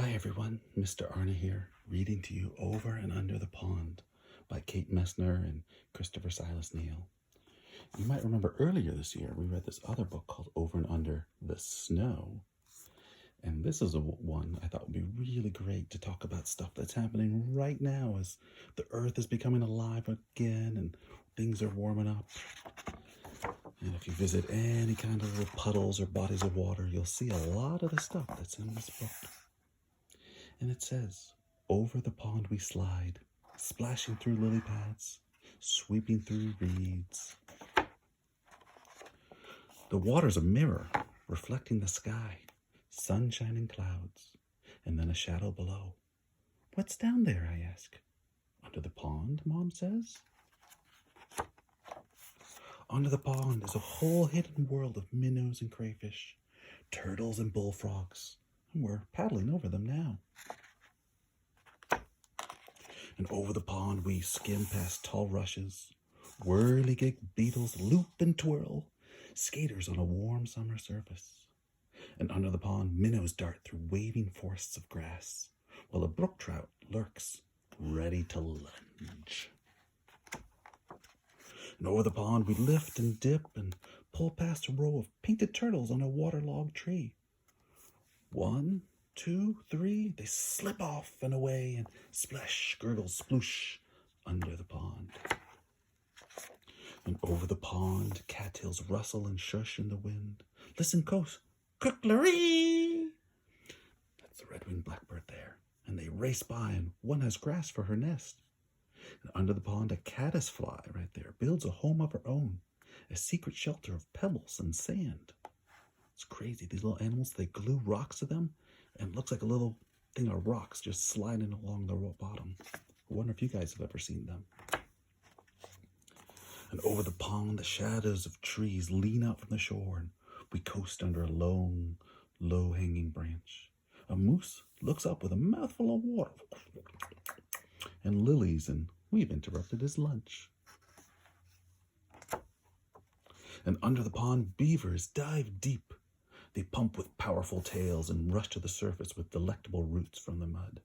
Hi everyone, Mr. Arne here, reading to you Over and Under the Pond by Kate Messner and Christopher Silas Neal. You might remember earlier this year we read this other book called Over and Under the Snow. And this is one I thought would be really great to talk about stuff that's happening right now as the earth is becoming alive again and things are warming up. And if you visit any kind of little puddles or bodies of water, you'll see a lot of the stuff that's in this book. And it says, over the pond we slide, splashing through lily pads, sweeping through reeds. The water's a mirror, reflecting the sky, sunshine and clouds, and then a shadow below. What's down there, I ask. Under the pond, Mom says. Under the pond is a whole hidden world of minnows and crayfish, turtles and bullfrogs, and we're paddling over them now. And over the pond we skim past tall rushes, whirligig beetles loop and twirl, skaters on a warm summer surface. And under the pond, minnows dart through waving forests of grass, while a brook trout lurks, ready to lunge. And over the pond we lift and dip and pull past a row of painted turtles on a waterlogged tree. 1, 2, 3, they slip off and away and splash, gurgle, sploosh under the pond. And over the pond, cattails rustle and shush in the wind. Listen close, cooklery! That's the red-winged blackbird there. And they race by, and one has grass for her nest. And under the pond, a caddisfly right there builds a home of her own, a secret shelter of pebbles and sand. It's crazy. These little animals, they glue rocks to them, and it looks like a little thing of rocks just sliding along the bottom. I wonder if you guys have ever seen them. And over the pond, the shadows of trees lean out from the shore, and we coast under a long, low-hanging branch. A moose looks up with a mouthful of water and lilies, and we've interrupted his lunch. And under the pond, beavers dive deep. They pump with powerful tails and rush to the surface with delectable roots from the mud.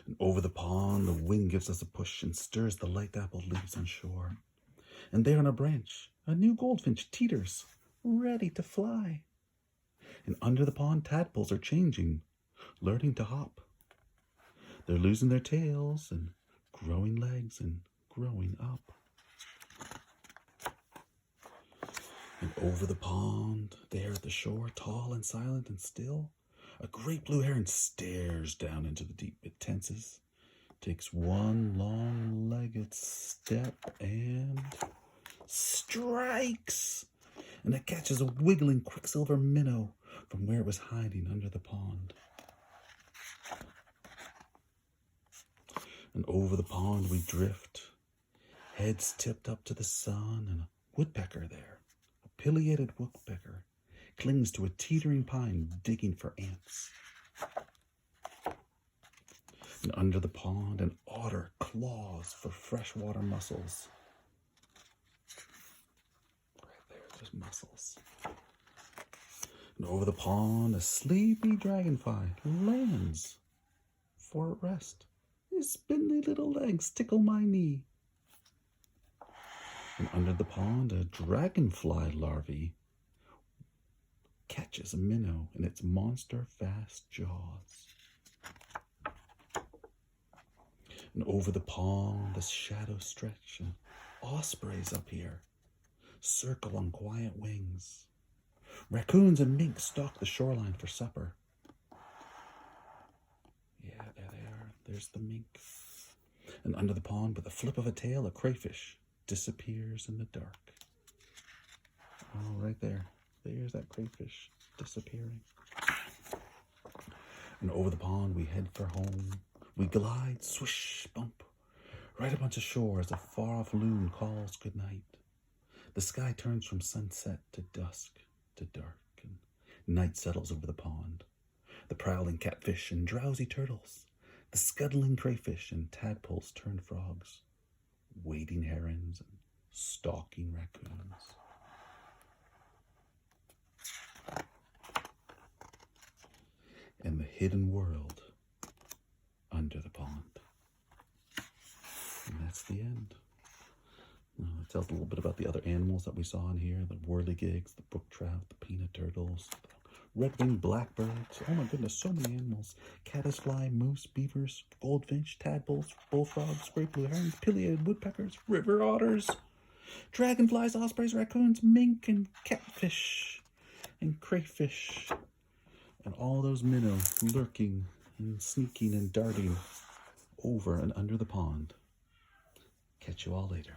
And over the pond, the wind gives us a push and stirs the light dappled leaves on shore. And there on a branch, a new goldfinch teeters, ready to fly. And under the pond, tadpoles are changing, learning to hop. They're losing their tails and growing legs and growing up. And over the pond, there at the shore, tall and silent and still, a great blue heron stares down into the deep. It tenses, takes one long-legged step, and strikes! And it catches a wiggling quicksilver minnow from where it was hiding under the pond. And over the pond we drift, heads tipped up to the sun, and a woodpecker there, a pileated woodpecker, clings to a teetering pine digging for ants. And under the pond, an otter claws for freshwater mussels. Right there, there's mussels. And over the pond, a sleepy dragonfly lands for a rest. His spindly little legs tickle my knee. And under the pond, a dragonfly larvae catches a minnow in its monster-fast jaws. And over the pond, the shadows stretch, and ospreys up here circle on quiet wings. Raccoons and mink stalk the shoreline for supper. Yeah, there they are. There's the mink. And under the pond, with a flip of a tail, a crayfish disappears in the dark. Oh, right there. There's that crayfish disappearing. And over the pond, we head for home. We glide, swish, bump, right up onto shore as a far-off loon calls goodnight. The sky turns from sunset to dusk to dark, and night settles over the pond. The prowling catfish and drowsy turtles, the scuttling crayfish and tadpoles turned frogs, wading herons and stalking raccoons. hidden world under the pond. And that's the end. It tells a little bit about the other animals that we saw in here. The whirligigs, the brook trout, the peanut turtles, the red-winged blackbirds. Oh my goodness, so many animals. Caddisfly, moose, beavers, goldfinch, tadpoles, bullfrogs, great blue herons, pileated woodpeckers, river otters, dragonflies, ospreys, raccoons, mink, and catfish, and crayfish. And all those minnows lurking and sneaking and darting over and under the pond. Catch you all later.